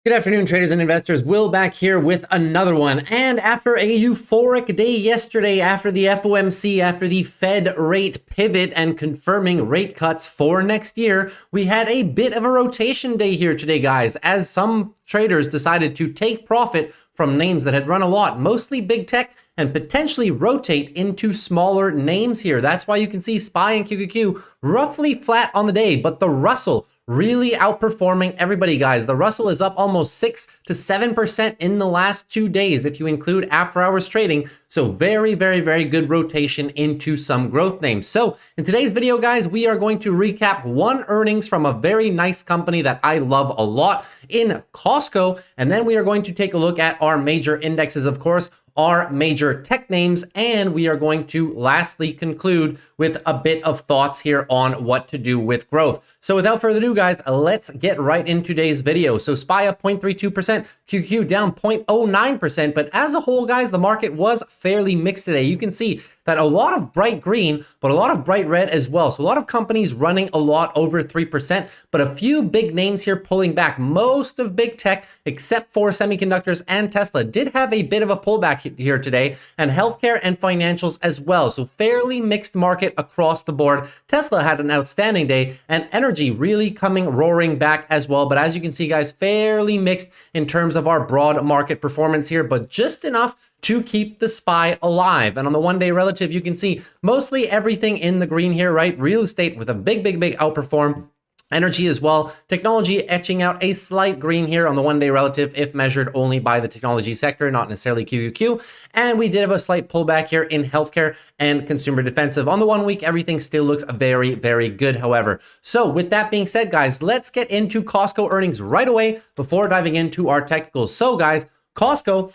Good afternoon, traders and investors. Will back here with another one. And after a euphoric day yesterday, after the FOMC, after the Fed rate pivot and confirming rate cuts for next year, we had a bit of a rotation day here today, guys, as some traders decided to take profit from names that had run a lot, mostly big tech, and potentially rotate into smaller names here. That's why you can see SPY and QQQ roughly flat on the day, but the Russell really outperforming everybody, guys. The Russell is up almost 6 to 7% in the last 2 days if you include after hours trading. So very good rotation into some growth names. So in today's video, guys, we are going to recap one earnings from a very nice company that I love a lot in Costco. And then we are going to take a look at our major indexes, of course, our major tech names, and we are going to lastly conclude with a bit of thoughts here on what to do with growth. So without further ado, guys, let's get right in today's video. So SPY up 0.32%, QQ down 0.09%, but as a whole, guys, the market was fairly mixed today. You can see that a lot of bright green, but a lot of bright red as well. So a lot of companies running a lot over 3%, but a few big names here pulling back. Most of big tech, except for semiconductors and Tesla, did have a bit of a pullback here today, and healthcare and financials as well. So fairly mixed market across the board. Tesla had an outstanding day, and energy really coming roaring back as well. But as you can see, guys, fairly mixed in terms of our broad market performance here, but just enough to keep the SPY alive. And on the one-day relative, you can see mostly everything in the green here, right? Real estate with a big outperform. Energy as well. Technology etching out a slight green here on the one-day relative if measured only by the technology sector, not necessarily QQQ. And we did have a slight pullback here in healthcare and consumer defensive. On the 1 week, everything still looks very good, however. So with that being said, guys, let's get into Costco earnings right away before diving into our technicals. So guys, Costco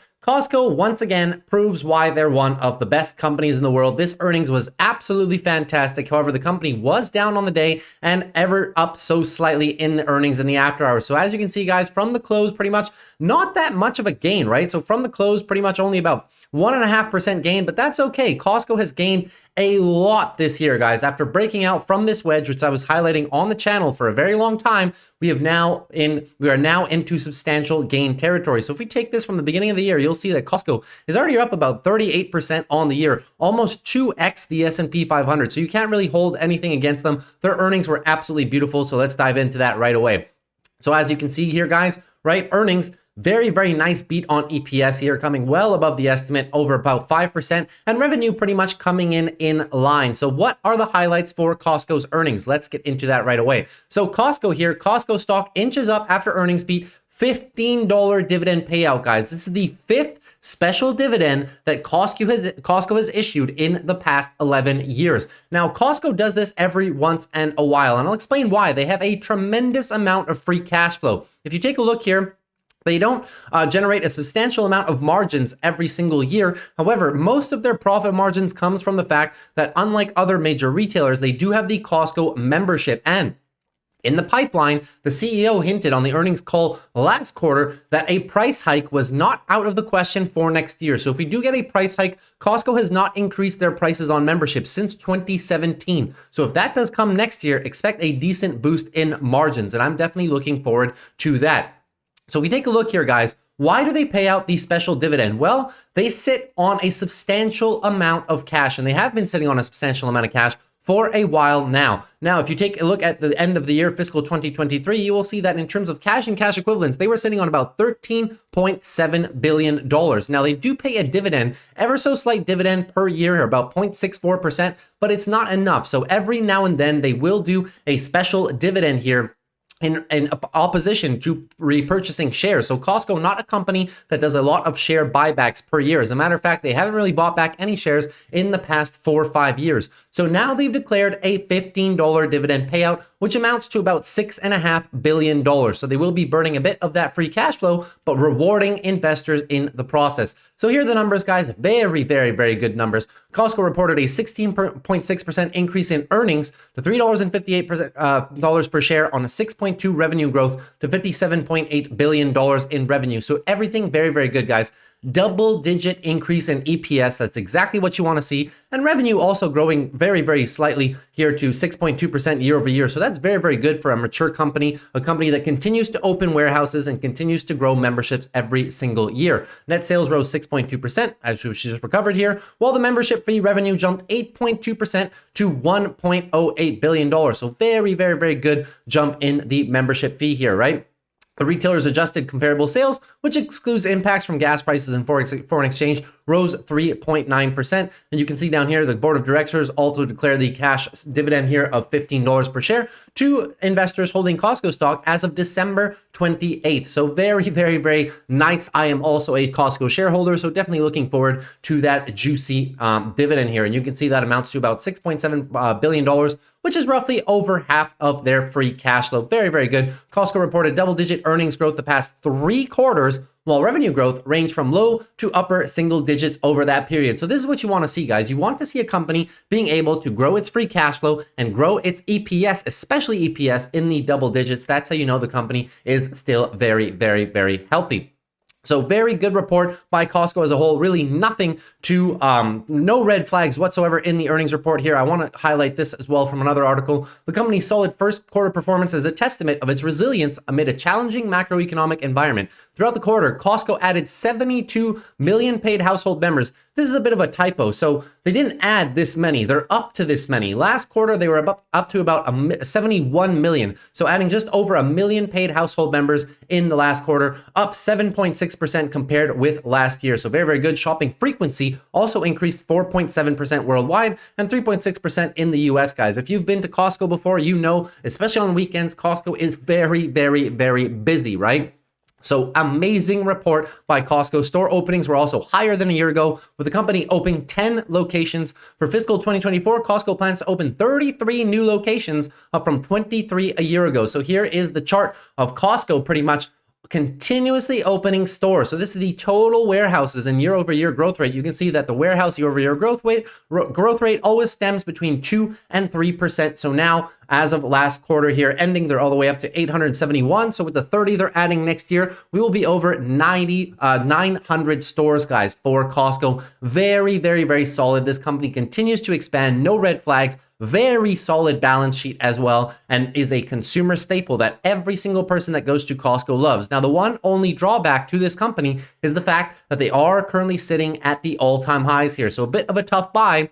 once again proves why they're one of the best companies in the world. This earnings was absolutely fantastic. However, the company was down on the day and ever up so slightly in the earnings in the after hours. So as you can see, guys, from the close, pretty much not that much of a gain, right? So from the close, pretty much only about 1.5% gain, but that's okay. Costco has gained a lot this year, guys. After breaking out from this wedge, which I was highlighting on the channel for a very long time, we are now into substantial gain territory. So if we take this from the beginning of the year, you'll see that Costco is already up about 38% on the year, almost 2x the S&P 500. So you can't really hold anything against them. Their earnings were absolutely beautiful. So let's dive into that right away. So as you can see here, guys, right, earnings, very nice beat on EPS here, coming well above the estimate, over about 5%, and revenue pretty much coming in line. So what are the highlights for Costco's earnings? Let's get into that right away. So Costco here, Costco stock inches up after earnings beat, $15 dividend payout, guys. This is the 5th special dividend that Costco has issued in the past 11 years. Now, Costco does this every once in a while, and I'll explain why. They have a tremendous amount of free cash flow. If you take a look here, they don't generate a substantial amount of margins every single year. However, most of their profit margins comes from the fact that unlike other major retailers, they do have the Costco membership. And in the pipeline, the CEO hinted on the earnings call last quarter that a price hike was not out of the question for next year. So if we do get a price hike, Costco has not increased their prices on membership since 2017. So if that does come next year, expect a decent boost in margins. And I'm definitely looking forward to that. So if we take a look here, guys, why do they pay out the special dividend? Well, they sit on a substantial amount of cash, and they have been sitting on a substantial amount of cash for a while now. Now, if you take a look at the end of the year, fiscal 2023, you will see that in terms of cash and cash equivalents, they were sitting on about $13.7 billion. Now, they do pay a dividend, ever so slight dividend per year, about 0.64%, but it's not enough. So every now and then they will do a special dividend here in opposition to repurchasing shares. So Costco, not a company that does a lot of share buybacks per year. As a matter of fact, they haven't really bought back any shares in the past 4 or 5 years. So now they've declared a $15 dividend payout, which amounts to about $6.5 billion. So they will be burning a bit of that free cash flow, but rewarding investors in the process. So here are the numbers, guys. Very good numbers. Costco reported a 16.6% increase in earnings to $3.58 per share on a 6.2 revenue growth to $57.8 billion in revenue. So everything very good, guys. double-digit increase in EPS. That's exactly what you want to see. And revenue also growing very, very slightly here to 6.2% year over year. So that's very, very good for a mature company, a company that continues to open warehouses and continues to grow memberships every single year. Net sales rose 6.2%, as we just recovered here, while the membership fee revenue jumped 8.2% to $1.08 billion. So very, very, very good jump in the membership fee here, right? The retailer's adjusted comparable sales, which excludes impacts from gas prices and foreign exchange, rose 3.9%. And you can see down here, the board of directors also declared the cash dividend here of $15 per share to investors holding Costco stock as of December 28th. So very, very, very nice. I am also a Costco shareholder, so definitely looking forward to that juicy dividend here. And you can see that amounts to about $6.7 billion, which is roughly over half of their free cash flow. Very, very good. Costco reported double-digit earnings growth the past 3 quarters, while revenue growth ranged from low to upper single digits over that period. So this is what you want to see, guys. You want to see a company being able to grow its free cash flow and grow its EPS, especially EPS, in the double digits. That's how you know the company is still very, very, very healthy. So very good report by Costco as a whole. Really nothing to, no red flags whatsoever in the earnings report here. I want to highlight this as well from another article. The company's solid first quarter performance is a testament of its resilience amid a challenging macroeconomic environment. Throughout the quarter, Costco added 72 million paid household members. This is a bit of a typo. So they didn't add this many. They're up to this many. Last quarter, they were up to about 71 million. So adding just over a million paid household members in the last quarter, up 7.6% compared with last year. So very, very good. Shopping frequency also increased 4.7% worldwide and 3.6% in the US, guys. If you've been to Costco before, you know, especially on weekends, Costco is very, very, very busy, right? So amazing report by Costco. Store openings were also higher than a year ago, with the company opening 10 locations. For fiscal 2024, Costco plans to open 33 new locations, up from 23 a year ago. So here is the chart of Costco pretty much continuously opening stores. So this is the total warehouses and year over year growth rate. You can see that the warehouse year over year growth rate always stems between 2 and 3%. So now, as of last quarter here ending, they're all the way up to 871. So with the 30 they're adding next year, we will be over 900 stores, guys, for Costco. Very, very, very solid. This company continues to expand. No red flags. Very solid balance sheet as well, and is a consumer staple that every single person that goes to Costco loves. Now, the one only drawback to this company is the fact that they are currently sitting at the all-time highs here. So a bit of a tough buy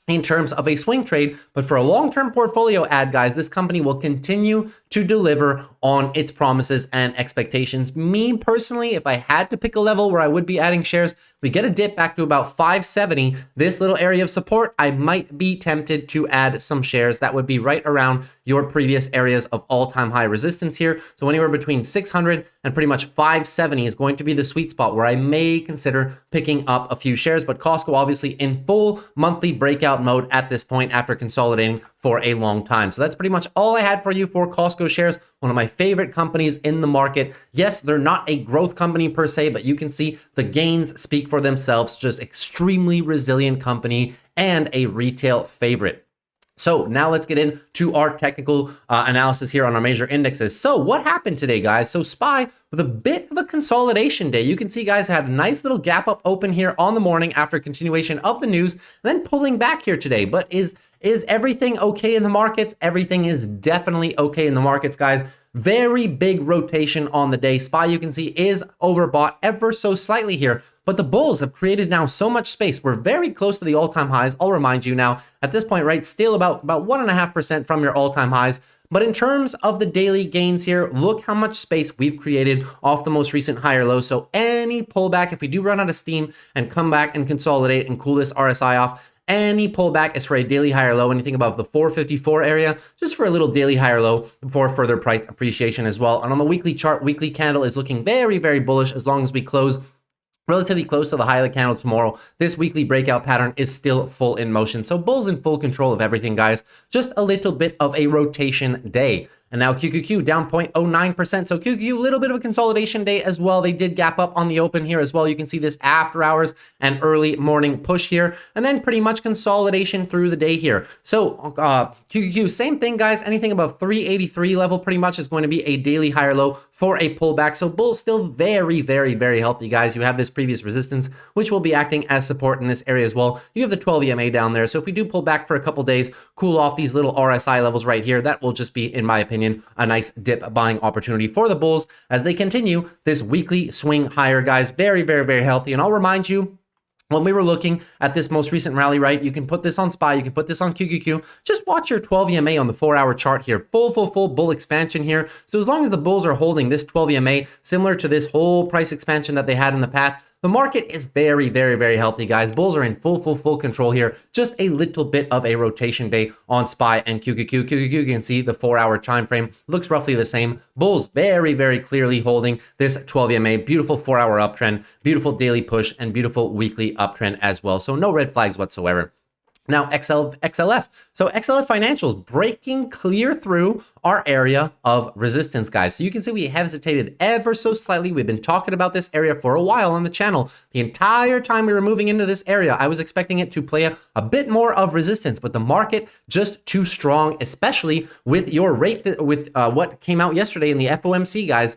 in terms of a swing trade, but for a long-term portfolio ad, guys, this company will continue to deliver on its promises and expectations. Me personally, if I had to pick a level where I would be adding shares, we get a dip back to about 570, this little area of support, I might be tempted to add some shares. That would be right around your previous areas of all-time high resistance here. So anywhere between 600 and pretty much 570 is going to be the sweet spot where I may consider picking up a few shares. But Costco obviously in full monthly breakout mode at this point after consolidating for a long time. So that's pretty much all I had for you for Costco shares, one of my favorite companies in the market. Yes, they're not a growth company per se, but you can see the gains speak for themselves. Just extremely resilient company and a retail favorite. So now let's get into our technical analysis here on our major indexes. So what happened today, guys? So SPY with a bit of a consolidation day. You can see, guys, had a nice little gap up open here on the morning after continuation of the news, then pulling back here today. But is everything okay in the markets? Everything is definitely okay in the markets, guys. Very big rotation on the day. SPY, you can see, is overbought ever so slightly here. But the bulls have created now so much space. We're very close to the all-time highs. I'll remind you now, at this point, right, still about 1.5% from your all-time highs. But in terms of the daily gains here, look how much space we've created off the most recent higher low. So any pullback, if we do run out of steam and come back and consolidate and cool this RSI off, any pullback is for a daily higher low. Anything above the 454 area, just for a little daily higher low before further price appreciation as well. And on the weekly chart, weekly candle is looking very, very bullish as long as we close relatively close to the high of the candle tomorrow. This weekly breakout pattern is still full in motion. So bulls in full control of everything, guys. Just a little bit of a rotation day. And now QQQ down 0.09%. So QQQ, a little bit of a consolidation day as well. They did gap up on the open here as well. You can see this after hours and early morning push here. And then pretty much consolidation through the day here. So QQQ, same thing, guys. Anything above 383 level pretty much is going to be a daily higher low for a pullback. So bulls still very, very, very healthy, guys. You have this previous resistance, which will be acting as support in this area as well. You have the 12 EMA down there. So if we do pull back for a couple days, cool off these little RSI levels right here, that will just be, in my opinion, a nice dip buying opportunity for the bulls as they continue this weekly swing higher, guys. Very, very, very healthy. And I'll remind you, when we were looking at this most recent rally, right, you can put this on SPY, you can put this on QQQ. Just watch your 12 EMA on the 4-hour chart here. Full bull expansion here. So as long as the bulls are holding this 12 EMA, similar to this whole price expansion that they had in the past, the market is very, very, very healthy, guys. Bulls are in full control here. Just a little bit of a rotation day on SPY and QQQ. QQQ, you can see the 4-hour time frame looks roughly the same. Bulls very, very clearly holding this 12 EMA. Beautiful 4-hour uptrend, beautiful daily push, and beautiful weekly uptrend as well. So no red flags whatsoever. Now, XLF. So XLF financials breaking clear through our area of resistance, guys. So you can see we hesitated ever so slightly. We've been talking about this area for a while on the channel. The entire time we were moving into this area, I was expecting it to play a bit more of resistance, but the market just too strong, especially with your rate, with what came out yesterday in the FOMC, guys.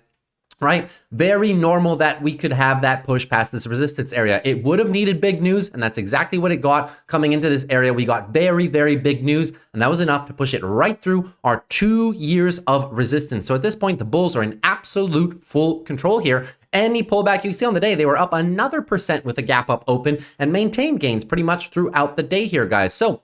Right? Very normal that we could have that push past this resistance area. It would have needed big news, and that's exactly what it got coming into this area. We got very, very big news, and that was enough to push it right through our 2 years of resistance. So at this point, the bulls are in absolute full control here. Any pullback you see on the day, they were up another % with a gap up open and maintained gains pretty much throughout the day here, guys. So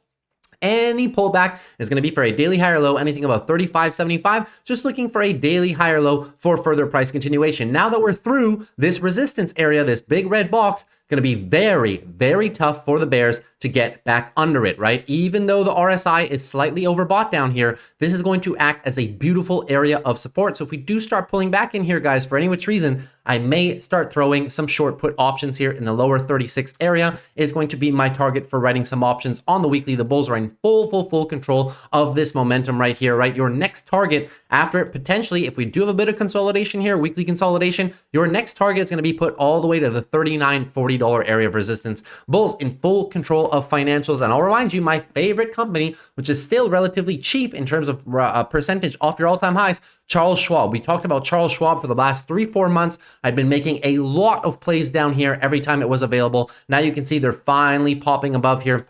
any pullback is going to be for a daily higher low, anything above 35.75, just looking for a daily higher low for further price continuation. Now that we're through this resistance area, this big red box, going to be very, very tough for the bears to get back under it, right? Even though the RSI is slightly overbought down here, this is going to act as a beautiful area of support. So if we do start pulling back in here, guys, for any which reason, I may start throwing some short put options here in the lower 36 area. Is going to be my target for writing some options on the weekly. The bulls are in full control of this momentum right here, right? Your next target after potentially, if we do have a bit of consolidation here, weekly consolidation, your next target is going to be put all the way to the $39.40 area of resistance. Bulls in full control of financials. And I'll remind you, my favorite company, which is still relatively cheap in terms of percentage off your all-time highs, Charles Schwab. We talked about Charles Schwab for the last 3-4 months. I'd been making a lot of plays down here every time it was available. Now you can see they're finally popping above here,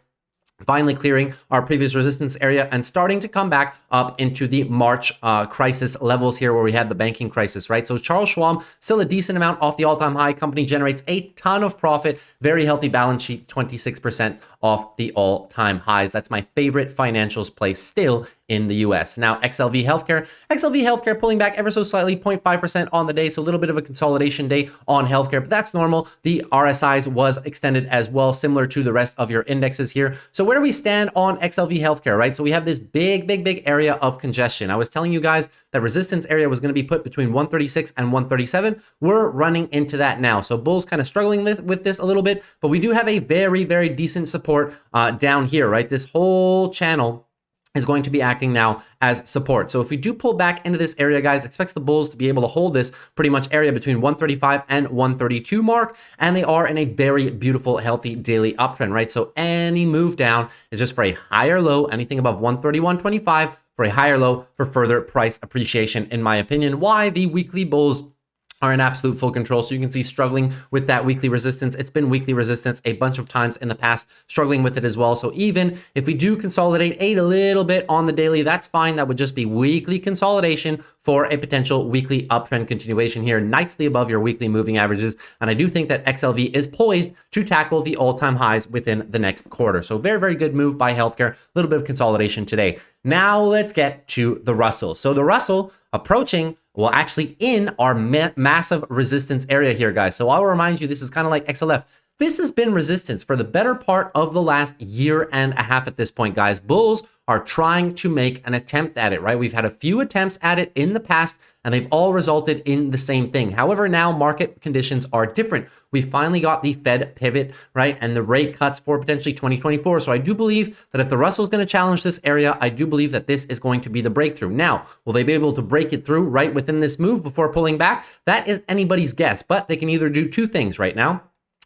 finally clearing our previous resistance area and starting to come back up into the March crisis levels here where we had the banking crisis, right? So Charles Schwab, still a decent amount off the all-time high. Company generates a ton of profit, very healthy balance sheet, 26% off the all-time highs. That's my favorite financials play still in the US. Now, XLV Healthcare pulling back ever so slightly, 0.5% on the day. So a little bit of a consolidation day on healthcare, but that's normal. The RSIs was extended as well, similar to the rest of your indexes here. So where do we stand on XLV Healthcare, right? So we have this big area of congestion. I was telling you guys that resistance area was going to be put between 136 and 137. We're running into that now. So bulls kind of struggling with this a little bit, but we do have a very decent support down here, right? This whole channel is going to be acting now as support. So if we do pull back into this area, guys, expect the bulls to be able to hold this pretty much area between 135 and 132 mark. And they are in a very beautiful, healthy daily uptrend, right? So any move down is just for a higher low, anything above 131.25 for a higher low for further price appreciation, in my opinion. Why the weekly bulls are in absolute full control. So you can see struggling with that weekly resistance. It's been weekly resistance a bunch of times in the past, struggling with it as well. So even if we do consolidate a little bit on the daily, that's fine. That would just be weekly consolidation for a potential weekly uptrend continuation here, nicely above your weekly moving averages. And I do think that XLV is poised to tackle the all-time highs within the next quarter. So very good move by healthcare. A little bit of consolidation today. Now let's get to the Russell. So the Russell approaching, well, actually in our massive resistance area here, guys. So I'll remind you, this is kind of like XLF. This has been resistance for the better part of the last year and a half at this point, guys. Bulls are trying to make an attempt at it, right? We've had a few attempts at it in the past, and they've all resulted in the same thing. However, now market conditions are different. We finally got the Fed pivot, right? And the rate cuts for potentially 2024. So I do believe that if the Russell is going to challenge this area, I do believe that this is going to be the breakthrough. Now, will they be able to break it through right within this move before pulling back? That is anybody's guess, but they can either do two things right now.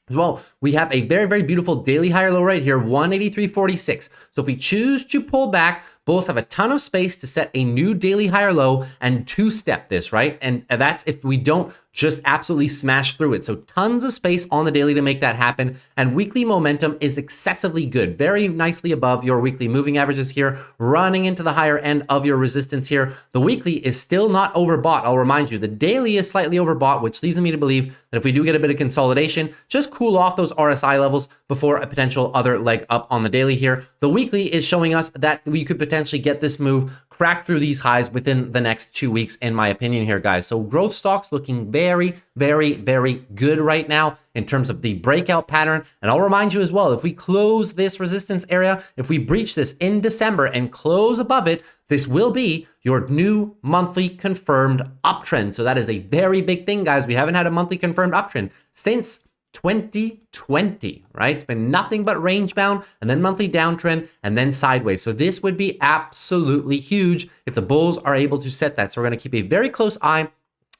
Well, we have a very, very beautiful daily higher low right here, 183.46. So if we choose to pull back, bulls have a ton of space to set a new daily higher low and two-step this, right? And that's if we don't just absolutely smash through it. So tons of space on the daily to make that happen. And weekly momentum is excessively good, very nicely above your weekly moving averages here, running into the higher end of your resistance here. The weekly is still not overbought. I'll remind you, the daily is slightly overbought, which leads me to believe that if we do get a bit of consolidation, just cool off those RSI levels before a potential other leg up on the daily here. The weekly is showing us that we could potentially get this move, crack through these highs within the next 2 weeks, in my opinion here, guys. So growth stocks looking very, very, very good right now in terms of the breakout pattern. And I'll remind you as well, if we close this resistance area, if we breach this in December and close above it, this will be your new monthly confirmed uptrend. So that is a very big thing, guys. We haven't had a monthly confirmed uptrend since 2020, right? It's been nothing but range bound and then monthly downtrend and then sideways. So this would be absolutely huge if the bulls are able to set that. So we're going to keep a very close eye.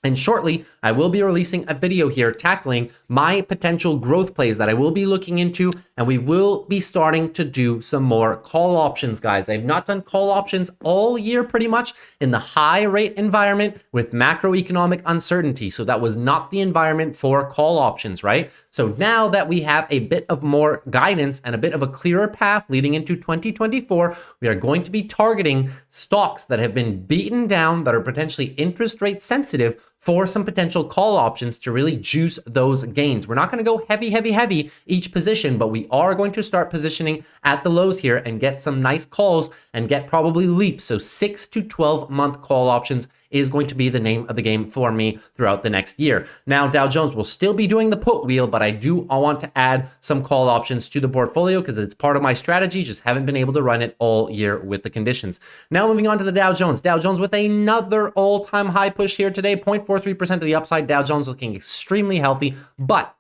And shortly, I will be releasing a video here tackling my potential growth plays that I will be looking into, and we will be starting to do some more call options, guys. I've not done call options all year pretty much in the high rate environment with macroeconomic uncertainty. So that was not the environment for call options, right? So now that we have a bit of more guidance and a bit of a clearer path leading into 2024, we are going to be targeting stocks that have been beaten down, that are potentially interest rate sensitive, for some potential call options to really juice those gains. We're not going to go heavy each position, but we are going to start positioning at the lows here and get some nice calls and get probably leaps. So 6 to 12 month call options is going to be the name of the game for me throughout the next year. Now, Dow Jones will still be doing the put wheel, but I want to add some call options to the portfolio because it's part of my strategy. Just haven't been able to run it all year with the conditions. Now, moving on to the Dow Jones. Dow Jones with another all-time high push here today, 0.43% to the upside. Dow Jones looking extremely healthy, but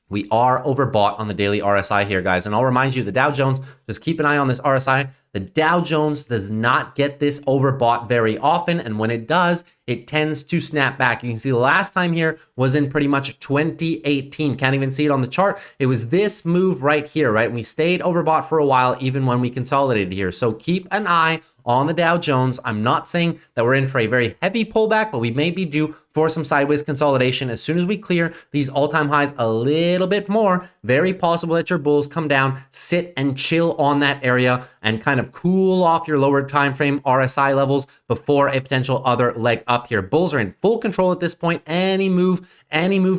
we are overbought on the daily RSI here, guys. And I'll remind you, the Dow Jones, just keep an eye on this RSI. The Dow Jones does not get this overbought very often. And when it does, it tends to snap back. You can see the last time here was in pretty much 2018. Can't even see it on the chart. It was this move right here, right? We stayed overbought for a while, even when we consolidated here. So keep an eye on the Dow Jones. I'm not saying that we're in for a very heavy pullback, but we may be due for some sideways consolidation. As soon as we clear these all-time highs a little bit more, very possible that your bulls come down, sit and chill on that area and kind of cool off your lower time frame RSI levels before a potential other leg up here. Bulls are in full control at this point. Any move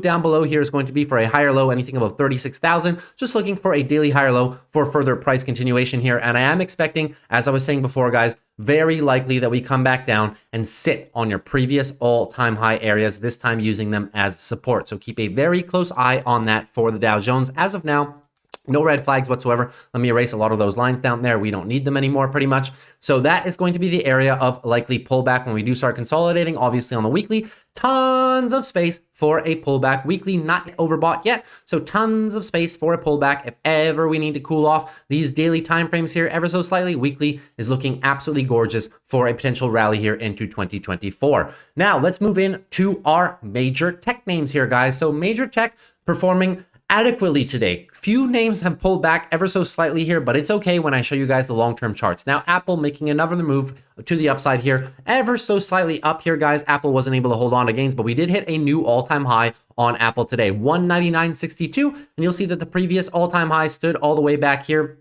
down below here is going to be for a higher low, anything above 36,000. Just looking for a daily higher low for further price continuation here. And I am expecting, as I was saying before, guys, very likely that we come back down and sit on your previous all-time high areas, this time using them as support. So keep a very close eye on that for the Dow Jones. As of now, no red flags whatsoever. Let me erase a lot of those lines down there. We don't need them anymore pretty much. So that is going to be the area of likely pullback when we do start consolidating. Obviously on the weekly, tons of space for a pullback. Weekly not overbought yet. So tons of space for a pullback if ever we need to cool off these daily timeframes here ever so slightly. Weekly is looking absolutely gorgeous for a potential rally here into 2024. Now let's move in to our major tech names here, guys. So major tech performing adequately today. Few names have pulled back ever so slightly here, but it's okay when I show you guys the long-term charts. Now, Apple making another move to the upside here, ever so slightly up here, guys. Apple wasn't able to hold on to gains, but we did hit a new all-time high on Apple today, 199.62, and you'll see that the previous all-time high stood all the way back here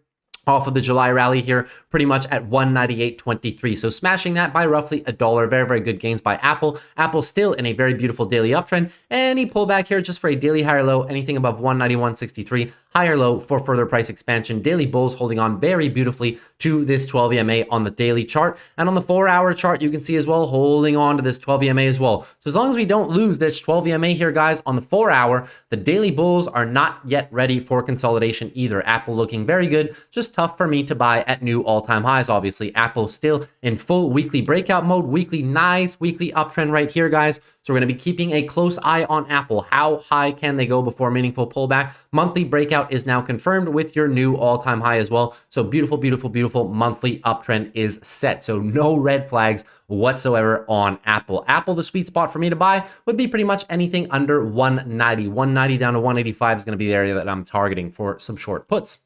off of the July rally here, pretty much at 198.23. So smashing that by roughly $1. Very, very good gains by Apple. Apple still in a very beautiful daily uptrend. Any pullback here just for a daily higher low, anything above 191.63. Higher low for further price expansion. Daily bulls holding on very beautifully to this 12 EMA on the daily chart. And on the 4-hour chart, you can see as well, holding on to this 12 EMA as well. So as long as we don't lose this 12 EMA here, guys, on the 4-hour, the daily bulls are not yet ready for consolidation either. Apple looking very good, just tough for me to buy at new all-time highs. Obviously, Apple still in full weekly breakout mode, nice weekly uptrend right here, guys. So we're going to be keeping a close eye on Apple. How high can they go before meaningful pullback? Monthly breakout is now confirmed with your new all-time high as well. So beautiful, beautiful, beautiful monthly uptrend is set. So no red flags whatsoever on Apple. Apple, the sweet spot for me to buy would be pretty much anything under 190. 190 down to 185 is going to be the area that I'm targeting for some short puts.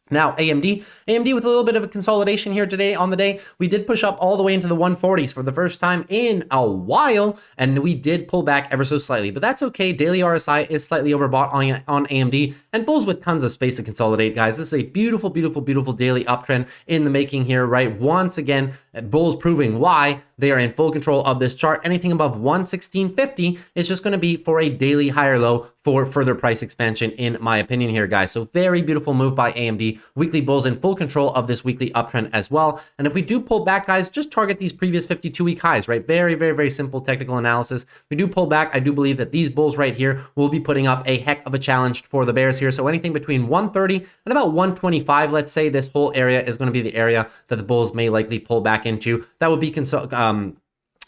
Now, AMD with a little bit of a consolidation here today on the day. We did push up all the way into the 140s for the first time in a while, and we did pull back ever so slightly, but that's okay. Daily RSI is slightly overbought on AMD, and bulls with tons of space to consolidate, guys. This is a beautiful, beautiful, beautiful daily uptrend in the making here, right? Once again, bulls proving why they are in full control of this chart. Anything above 116.50 is just going to be for a daily higher low for further price expansion, in my opinion here, guys. So very beautiful move by AMD. Weekly bulls in full control of this weekly uptrend as well. And if we do pull back, guys, just target these previous 52-week highs, right? Very, very, very simple technical analysis. If we do pull back, I do believe that these bulls right here will be putting up a heck of a challenge for the bears here. So anything between 130 and about 125, let's say, this whole area is going to be the area that the bulls may likely pull back into. That would be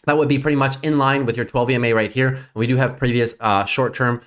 that would be pretty much in line with your 12 EMA right here. And we do have previous short-term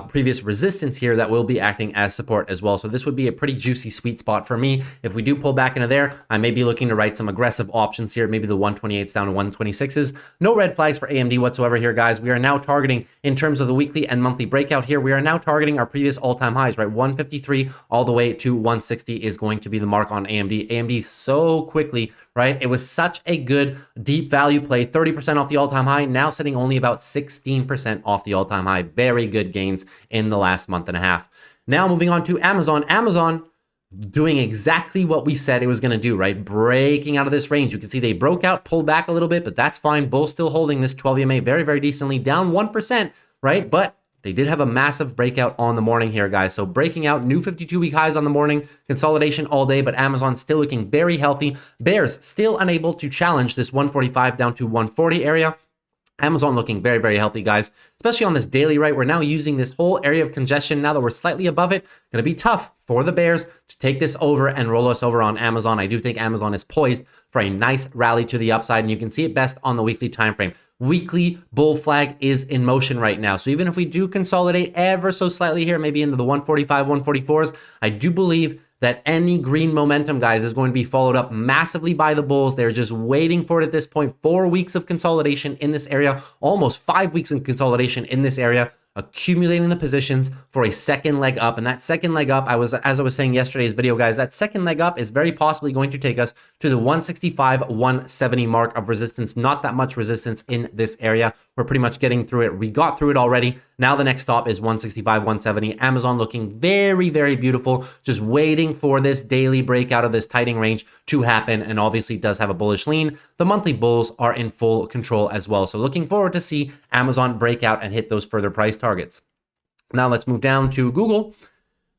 previous resistance here that will be acting as support as well. So this would be a pretty juicy sweet spot for me. If we do pull back into there, I may be looking to write some aggressive options here, maybe the 128s down to 126s. No red flags for AMD whatsoever here, guys. We are now targeting, in terms of the weekly and monthly breakout here, we are now targeting our previous all-time highs, right? 153 all the way to 160 is going to be the mark on AMD. AMD so quickly, right? It was such a good deep value play, 30% off the all-time high, now sitting only about 16% off the all-time high. Very good gains in the last month and a half. Now moving on to Amazon. Amazon doing exactly what we said it was going to do, right? Breaking out of this range. You can see they broke out, pulled back a little bit, but that's fine. Bulls still holding this 12 EMA very, very decently, down 1%, right? But they did have a massive breakout on the morning here, guys. So breaking out new 52-week highs on the morning, consolidation all day, but Amazon still looking very healthy. Bears still unable to challenge this 145 down to 140 area. Amazon looking very, very healthy, guys, especially on this daily, right? We're now using this whole area of congestion. Now that we're slightly above it, going to be tough for the bears to take this over and roll us over on Amazon. I do think Amazon is poised for a nice rally to the upside, and you can see it best on the weekly time frame. Weekly bull flag is in motion right now. So even if we do consolidate ever so slightly here, maybe into the 145, 144s, I do believe that any green momentum, guys, is going to be followed up massively by the bulls. They're just waiting for it at this point. 4 weeks of consolidation in this area, almost 5 weeks of consolidation in this area, accumulating the positions for a second leg up. And that second leg up, as I was saying yesterday's video, guys, that second leg up is very possibly going to take us to the 165, 170 mark of resistance. Not that much resistance in this area. We're pretty much getting through it. We got through it already. Now the next stop is 165, 170. Amazon looking very, very beautiful. Just waiting for this daily breakout of this tightening range to happen, and obviously does have a bullish lean. The monthly bulls are in full control as well. So looking forward to see Amazon break out and hit those further price targets. Now let's move down to Google.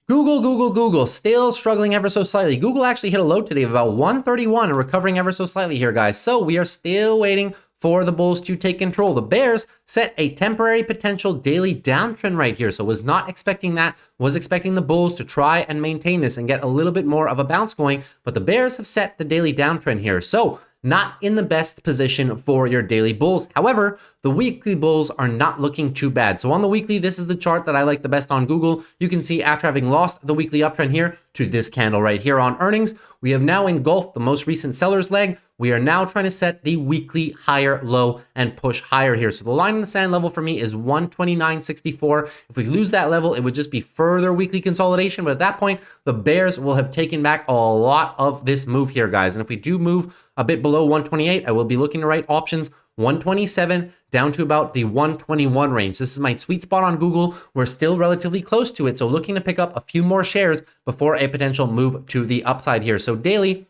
Google, still struggling ever so slightly. Google actually hit a low today of about 131 and recovering ever so slightly here, guys. So we are still waiting for the bulls to take control. The bears set a temporary potential daily downtrend right here. So was not expecting that, was expecting the bulls to try and maintain this and get a little bit more of a bounce going, but the bears have set the daily downtrend here. So not in the best position for your daily bulls. However, the weekly bulls are not looking too bad. So on the weekly, this is the chart that I like the best on Google. You can see after having lost the weekly uptrend here to this candle right here on earnings, we have now engulfed the most recent seller's leg. We are now trying to set the weekly higher low and push higher here. So the line in the sand level for me is 129.64. If we lose that level, it would just be further weekly consolidation. But at that point, the bears will have taken back a lot of this move here, guys. And if we do move a bit below 128, I will be looking to write options 127 down to about the 121 range. This is my sweet spot on Google. We're still relatively close to it. So looking to pick up a few more shares before a potential move to the upside here. So daily,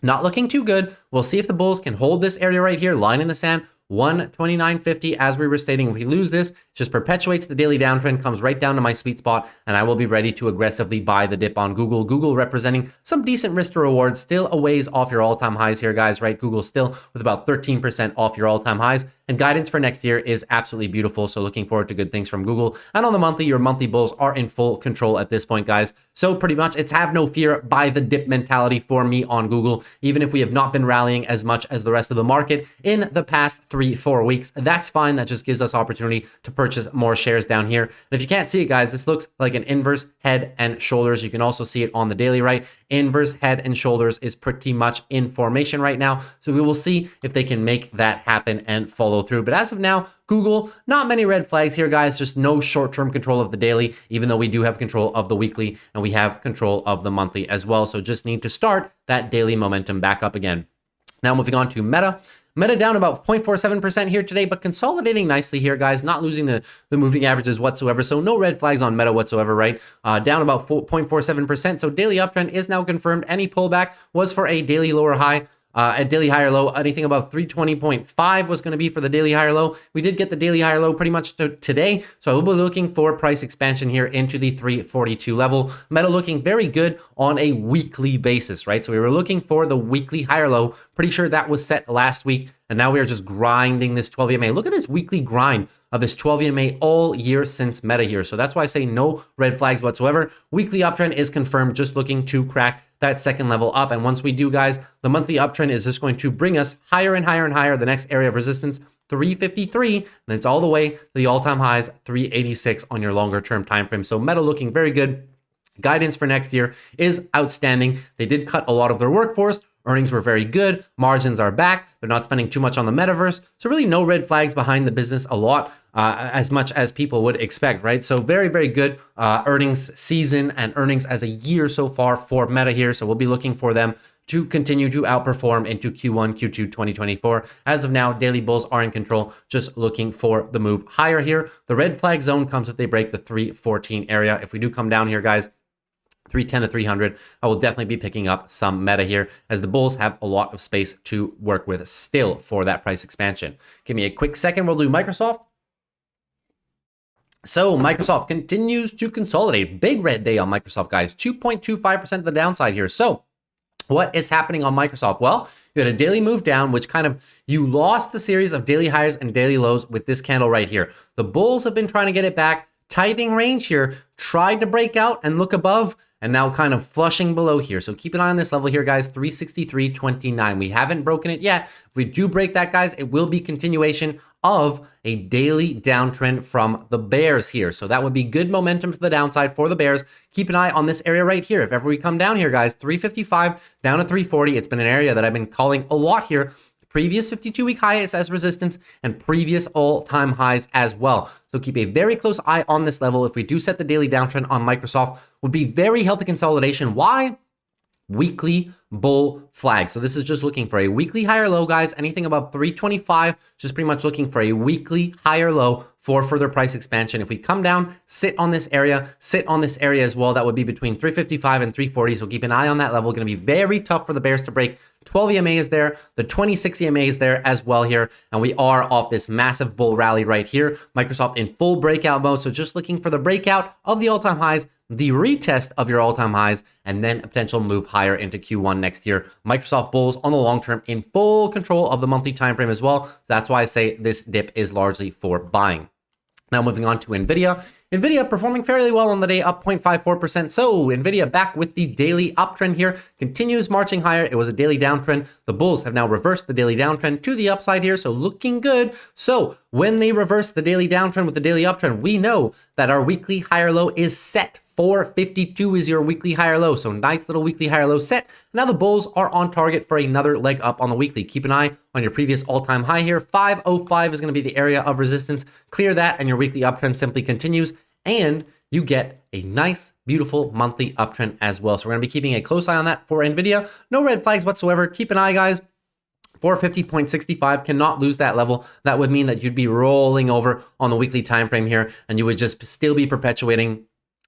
not looking too good. We'll see if the bulls can hold this area right here, line in the sand, 129.50. As we were stating, if we lose this, it just perpetuates the daily downtrend, comes right down to my sweet spot, and I will be ready to aggressively buy the dip on Google. Google representing some decent risk to reward, still a ways off your all-time highs here, guys, right? Google still with about 13% off your all-time highs, and guidance for next year is absolutely beautiful. So looking forward to good things from Google. And on the monthly, your monthly bulls are in full control at this point, guys. So pretty much it's have no fear, buy the dip mentality for me on Google, even if we have not been rallying as much as the rest of the market in the past 3-4 weeks. That's fine. That just gives us opportunity to purchase more shares down here. And if you can't see it, guys, this looks like an inverse head and shoulders. You can also see it on the daily, right? Inverse head and shoulders is pretty much in formation right now. So we will see if they can make that happen and follow through. But as of now, Google, not many red flags here, guys. Just no short-term control of the daily, even though we do have control of the weekly and we have control of the monthly as well. So just need to start that daily momentum back up again. Now moving on to Meta. Meta down about 0.47% here today, but consolidating nicely here, guys, not losing the moving averages whatsoever. So no red flags on Meta whatsoever, right? Down about 0.47%. So daily uptrend is now confirmed. Any pullback was for a daily lower high. A daily higher low, anything above 320.5 was going to be for the daily higher low. We did get the daily higher low pretty much today. So I will be looking for price expansion here into the 342 level. Meta looking very good on a weekly basis, right? So we were looking for the weekly higher low. Pretty sure that was set last week. And now we are just grinding this 12 EMA. Look at this weekly grind of this 12 EMA all year since Meta here. So that's why I say no red flags whatsoever. Weekly uptrend is confirmed, just looking to crack that second level up. And once we do, guys, the monthly uptrend is just going to bring us higher and higher and higher. The next area of resistance, 353, and it's all the way to the all-time highs, 386 on your longer term time frame. So Meta looking very good. Guidance for next year is outstanding. They did cut a lot of their workforce. Earnings were very good. Margins are back. They're not spending too much on the metaverse. So really no red flags behind the business a lot, as much as people would expect, right? So very, very good earnings season and earnings as a year so far for Meta here. So we'll be looking for them to continue to outperform into Q1, Q2 2024. As of now, daily bulls are in control, just looking for the move higher here. The red flag zone comes if they break the 314 area. If we do come down here, guys, 310 to 300, I will definitely be picking up some Meta here as the bulls have a lot of space to work with still for that price expansion. Give me a quick second. We'll do Microsoft. So Microsoft continues to consolidate. Big red day on Microsoft, guys. 2.25% of the downside here. So what is happening on Microsoft? Well, you had a daily move down, which kind of, you lost the series of daily highs and daily lows with this candle right here. The bulls have been trying to get it back. Tightening range here, tried to break out and look above, and now kind of flushing below here. So keep an eye on this level here, guys, 363.29. We haven't broken it yet. If we do break that, guys, it will be continuation of a daily downtrend from the bears here. So that would be good momentum to the downside for the bears. Keep an eye on this area right here. If ever we come down here, guys, 355 down to 340. It's been an area that I've been calling a lot here. Previous 52-week highs as resistance and previous all-time highs as well. So keep a very close eye on this level. If we do set the daily downtrend on Microsoft, would be very healthy consolidation. Why? Weekly bull flag. So this is just looking for a weekly higher low, guys. Anything above 325, just pretty much looking for a weekly higher low for further price expansion. If we come down, sit on this area as well, that would be between 355 and 340. So keep an eye on that level. Going to be very tough for the bears to break. 12 EMA is there, the 26 EMA is there as well here, and we are off this massive bull rally right here. Microsoft in full breakout mode, so just looking for the breakout of the all-time highs, the retest of your all-time highs, and then a potential move higher into Q1 next year. Microsoft bulls on the long term in full control of the monthly time frame as well. That's why I say this dip is largely for buying. Now moving on to NVIDIA. NVIDIA performing fairly well on the day, up 0.54%. So NVIDIA back with the daily uptrend here, continues marching higher. It was a daily downtrend. The bulls have now reversed the daily downtrend to the upside here, so looking good. So when they reverse the daily downtrend with the daily uptrend, we know that our weekly higher low is set. 452 is your weekly higher low. So nice little weekly higher low set. Now the bulls are on target for another leg up on the weekly. Keep an eye on your previous all-time high here. 505 is going to be the area of resistance. Clear that and your weekly uptrend simply continues. And you get a nice, beautiful monthly uptrend as well. So we're going to be keeping a close eye on that for NVIDIA. No red flags whatsoever. Keep an eye, guys. 450.65 cannot lose that level. That would mean that you'd be rolling over on the weekly time frame here, and you would just still be perpetuating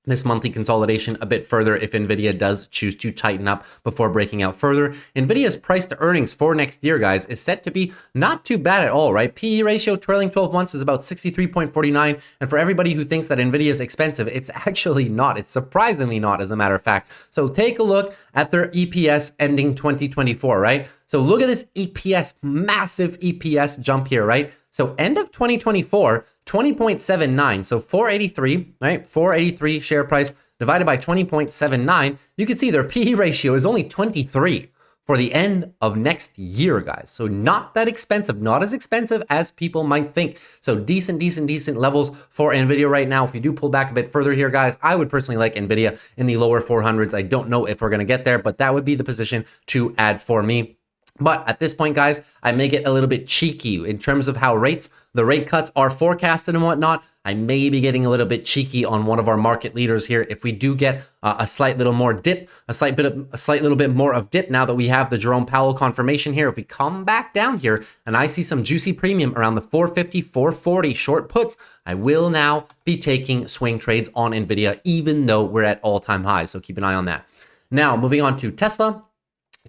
this monthly consolidation a bit further if NVIDIA does choose to tighten up before breaking out further. NVIDIA's price to earnings for next year, guys, is set to be not too bad at all, right? PE ratio trailing 12 months is about 63.49. And for everybody who thinks that NVIDIA is expensive, it's actually not. It's surprisingly not, as a matter of fact. So take a look at their EPS ending 2024, right? So look at this EPS, massive EPS jump here, right? So end of 2024, 20.79. So 483, right? 483 share price divided by 20.79. You can see their PE ratio is only 23 for the end of next year, guys. So not that expensive, not as expensive as people might think. So decent levels for NVIDIA right now. If you do pull back a bit further here, guys, I would personally like NVIDIA in the lower 400s. I don't know if we're gonna get there, but that would be the position to add for me. But at this point, guys, I may get a little bit cheeky in terms of how the rate cuts are forecasted and whatnot. I may be getting a little bit cheeky on one of our market leaders here. If we do get a slight little more dip, a slight little bit more of dip now that we have the Jerome Powell confirmation here. If we come back down here and I see some juicy premium around the 450, 440 short puts, I will now be taking swing trades on NVIDIA, even though we're at all-time highs. So keep an eye on that. Now, moving on to Tesla.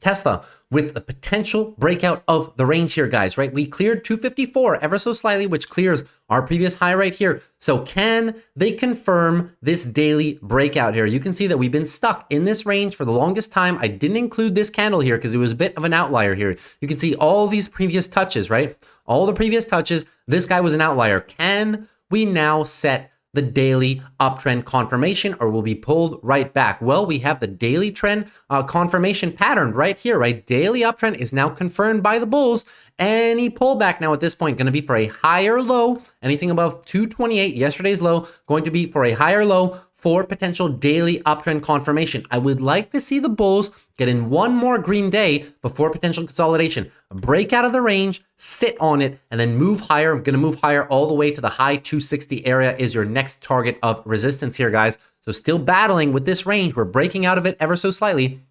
Tesla with the potential breakout of the range here, guys, right? We cleared 254 ever so slightly, which clears our previous high right here. So can they confirm this daily breakout here? You can see that we've been stuck in this range for the longest time. I didn't include this candle here because it was a bit of an outlier here. You can see all these previous touches, right? All the previous touches, this guy was an outlier. Can we now set the daily uptrend confirmation, or will be pulled right back? Well, we have the daily trend confirmation pattern right here, right? Daily uptrend is now confirmed by the bulls. Any pullback now at this point going to be for a higher low. Anything above 228, yesterday's low, going to be for a higher low for potential daily uptrend confirmation. I would like to see the bulls get in one more green day before potential consolidation. Break out of the range, sit on it, and then move higher. I'm going to move higher all the way to the high 260 area is your next target of resistance here, guys. So still battling with this range. We're breaking out of it ever so slightly.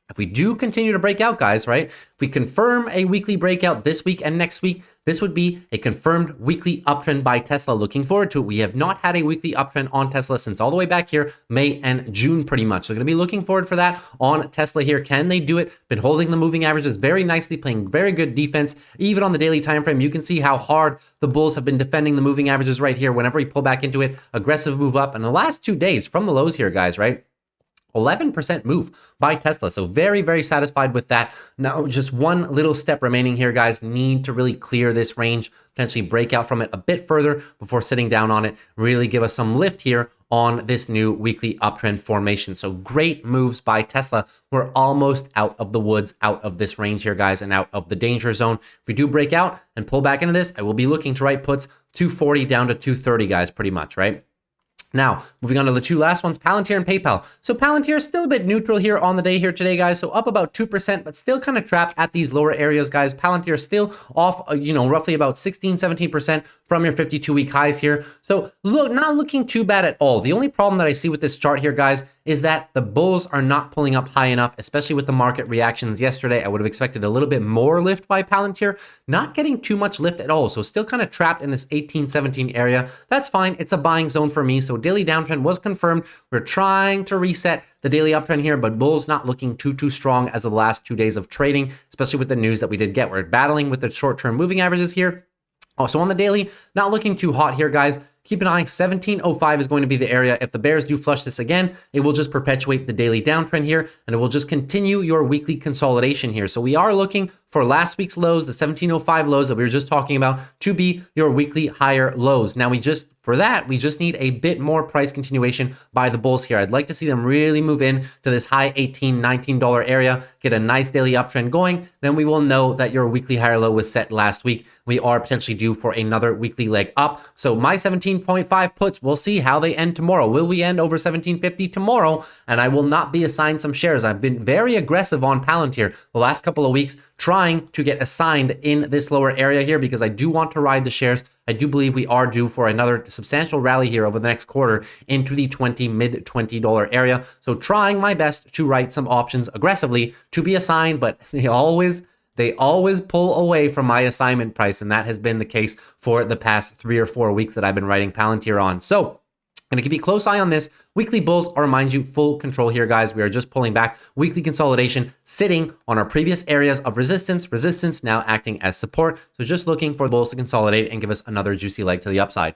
If we do continue to break out, guys, right? If we confirm a weekly breakout this week and next week, this would be a confirmed weekly uptrend by Tesla. Looking forward to it. We have not had a weekly uptrend on Tesla since all the way back here, May and June pretty much. So going to be looking forward for that on Tesla here. Can they do it? Been holding the moving averages very nicely, playing very good defense. Even on the daily time frame, you can see how hard the bulls have been defending the moving averages right here. Whenever we pull back into it, aggressive move up. And the last 2 days from the lows here, guys, right? 11% move by Tesla. So very satisfied with that. Now, just one little step remaining here, guys. Need to really clear this range, potentially break out from it a bit further before sitting down on it. Really give us some lift here on this new weekly uptrend formation. So great moves by Tesla. We're almost out of the woods, out of this range here, guys, and out of the danger zone. If we do break out and pull back into this, I will be looking to write puts 240 down to 230, guys, pretty much, right? Now, moving on to the two last ones, Palantir and PayPal. So Palantir is still a bit neutral here on the day here today, guys. So up about 2%, but still kind of trapped at these lower areas, guys. Palantir is still off, roughly about 16-17% from your 52-week highs here. So look, not looking too bad at all. The only problem that I see with this chart here, guys, is that the bulls are not pulling up high enough, especially with the market reactions yesterday. I would have expected a little bit more lift by Palantir, not getting too much lift at all. So still kind of trapped in this 18-17 area. That's fine. It's a buying zone for me. So daily downtrend was confirmed. We're trying to reset the daily uptrend here, but bulls not looking too strong as of the last 2 days of trading, especially with the news that we did get. We're battling with the short-term moving averages here. Also on the daily, not looking too hot here, guys. Keep an eye, 1705 is going to be the area. If the bears do flush this again, it will just perpetuate the daily downtrend here, and it will just continue your weekly consolidation here. So we are looking for last week's lows, the 1705 lows that we were just talking about, to be your weekly higher lows. Now we just need a bit more price continuation by the bulls here. I'd like to see them really move in to this high $18, $19 area, get a nice daily uptrend going. Then we will know that your weekly higher low was set last week. We are potentially due for another weekly leg up. So my 17.5 puts, we'll see how they end tomorrow. Will we end over 1750 tomorrow? And I will not be assigned some shares. I've been very aggressive on Palantir the last couple of weeks, trying to get assigned in this lower area here because I do want to ride the shares. I do believe we are due for another substantial rally here over the next quarter into the mid $20 area. So trying my best to write some options aggressively to be assigned, but they always pull away from my assignment price. And that has been the case for the past 3 or 4 weeks that I've been writing Palantir on. So I'm going to keep a close eye on this. Weekly bulls are, mind you, full control here, guys. We are just pulling back. Weekly consolidation, sitting on our previous areas of resistance now acting as support. So just looking for the bulls to consolidate and give us another juicy leg to the upside.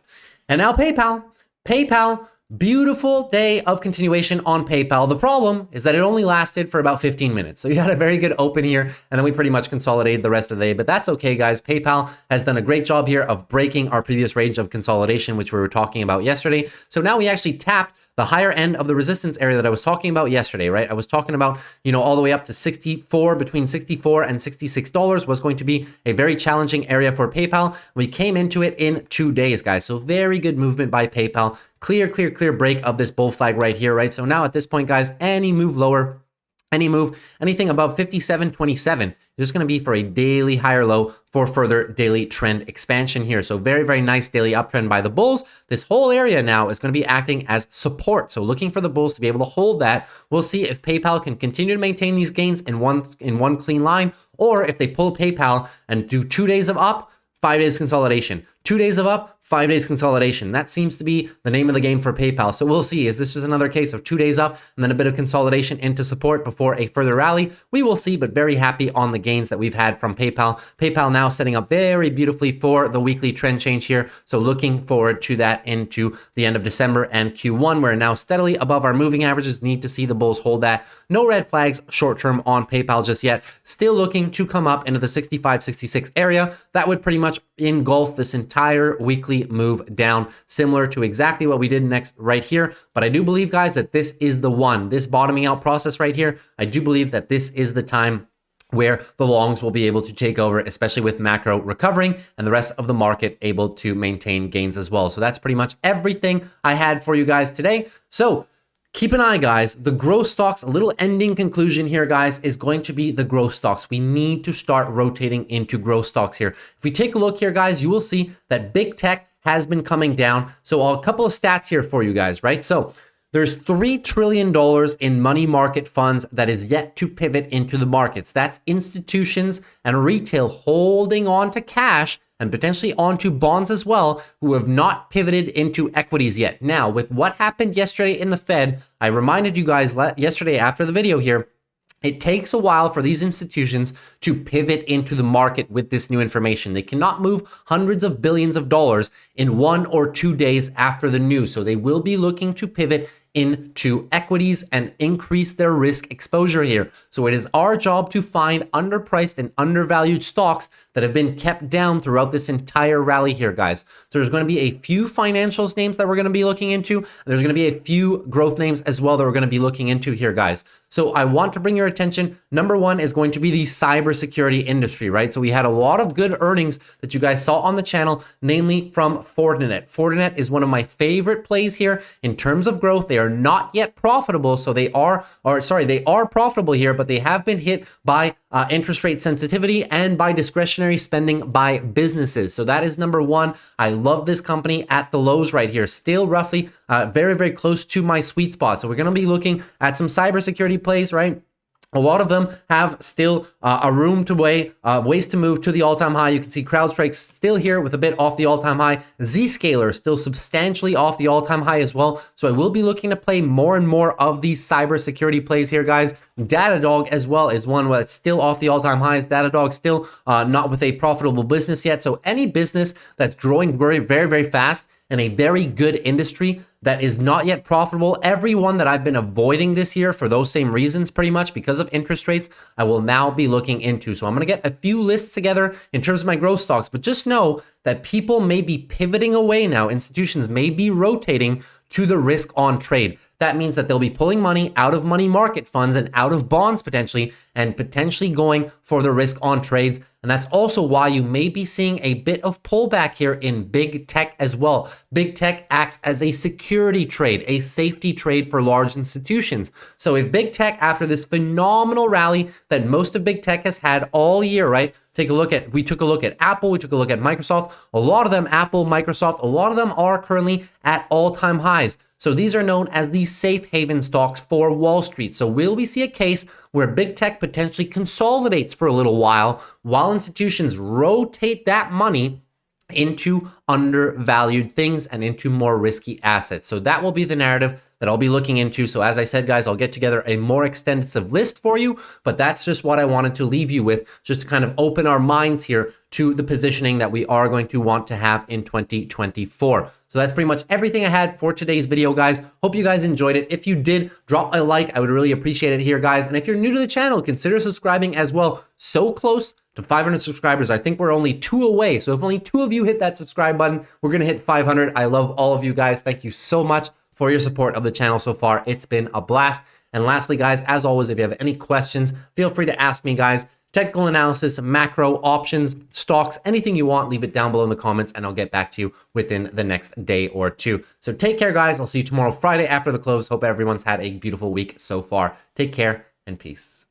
And now PayPal. PayPal Beautiful day of continuation on PayPal. The problem is that it only lasted for about 15 minutes. So you had a very good open here, and then we pretty much consolidated the rest of the day, but that's okay, guys. PayPal has done a great job here of breaking our previous range of consolidation, which we were talking about yesterday. So now we actually tapped the higher end of the resistance area that I was talking about yesterday, right? I was talking about, all the way up to 64, between 64 and $66 was going to be a very challenging area for PayPal. We came into it in 2 days, guys. So very good movement by PayPal. Clear break of this bull flag right here, right? So now at this point, guys, any move lower, anything above 57.27 is just going to be for a daily higher low for further daily trend expansion here. So very nice daily uptrend by the bulls. This whole area now is going to be acting as support. So looking for the bulls to be able to hold that. We'll see if PayPal can continue to maintain these gains in one clean line, or if they pull PayPal and do 2 days of up, 5 days consolidation, 2 days of up, 5 days consolidation. That seems to be the name of the game for PayPal. So we'll see. Is this just another case of 2 days up and then a bit of consolidation into support before a further rally? We will see, but very happy on the gains that we've had from PayPal. PayPal now setting up very beautifully for the weekly trend change here. So looking forward to that into the end of December and Q1. We're now steadily above our moving averages. Need to see the bulls hold that. No red flags short term on PayPal just yet. Still looking to come up into the 65, 66 area. That would pretty much engulf this entire weekly move down, similar to exactly what we did next right here. But I do believe, guys, that this is the one, this bottoming out process right here. I do believe that this is the time where the longs will be able to take over, especially with macro recovering and the rest of the market able to maintain gains as well. So that's pretty much everything I had for you guys today. So keep an eye, guys. The growth stocks, a little ending conclusion here, guys, is going to be the growth stocks. We need to start rotating into growth stocks here. If we take a look here, guys, you will see that big tech has been coming down. So a couple of stats here for you guys, right? So there's $3 trillion in money market funds that is yet to pivot into the markets. That's institutions and retail holding on to cash and potentially onto bonds as well, who have not pivoted into equities yet. Now, with what happened yesterday in the Fed, I reminded you guys yesterday after the video here, it takes a while for these institutions to pivot into the market with this new information. They cannot move hundreds of billions of dollars in 1 or 2 days after the news. So they will be looking to pivot into equities and increase their risk exposure here. So it is our job to find underpriced and undervalued stocks that have been kept down throughout this entire rally here, guys. So there's going to be a few financials names that we're going to be looking into. There's going to be a few growth names as well that we're going to be looking into here, guys. So I want to bring your attention. Number one is going to be the cybersecurity industry, right? So we had a lot of good earnings that you guys saw on the channel, namely from Fortinet. Fortinet is one of my favorite plays here in terms of growth. They are not yet profitable, so they are profitable here, but they have been hit by interest rate sensitivity and by discretionary spending by businesses. So that is number one. I love this company at the lows right here, still roughly very close to my sweet spot. So we're going to be looking at some cybersecurity plays, right? A lot of them have still a room to ways to move to the all-time high. You can see CrowdStrike still here with a bit off the all-time high. Zscaler still substantially off the all-time high as well. So I will be looking to play more and more of these cybersecurity plays here, guys. Datadog as well is one that's still off the all-time highs. Datadog still not with a profitable business yet. So any business that's growing very fast in a very good industry that is not yet profitable, everyone that I've been avoiding this year for those same reasons pretty much because of interest rates, I will now be looking into. So I'm going to get a few lists together in terms of my growth stocks, but just know that people may be pivoting away now. Institutions may be rotating to the risk on trade. That means that they'll be pulling money out of money market funds and out of bonds potentially, and potentially going for the risk on trades. And that's also why you may be seeing a bit of pullback here in big tech as well. Big tech acts as a security trade, a safety trade for large institutions. So if big tech, after this phenomenal rally that most of big tech has had all year, right? We took a look at Apple, we took a look at Microsoft. A lot of them, Apple, Microsoft, a lot of them are currently at all-time highs. So these are known as the safe haven stocks for Wall Street. So will we see a case where big tech potentially consolidates for a little while institutions rotate that money into undervalued things and into more risky assets. So that will be the narrative that I'll be looking into. So as I said, guys, I'll get together a more extensive list for you, but that's just what I wanted to leave you with, just to kind of open our minds here to the positioning that we are going to want to have in 2024. So that's pretty much everything I had for today's video, guys. Hope you guys enjoyed it. If you did, drop a like. I would really appreciate it here, guys. And if you're new to the channel, consider subscribing as well. So close to 500 subscribers. I think we're only 2 away. So if only 2 of you hit that subscribe button, we're going to hit 500. I love all of you guys. Thank you so much for your support of the channel so far. It's been a blast. And lastly, guys, as always, if you have any questions, feel free to ask me, guys. Technical analysis, macro, options, stocks, anything you want, leave it down below in the comments and I'll get back to you within the next day or 2. So take care, guys. I'll see you tomorrow, Friday after the close. Hope everyone's had a beautiful week so far. Take care and peace.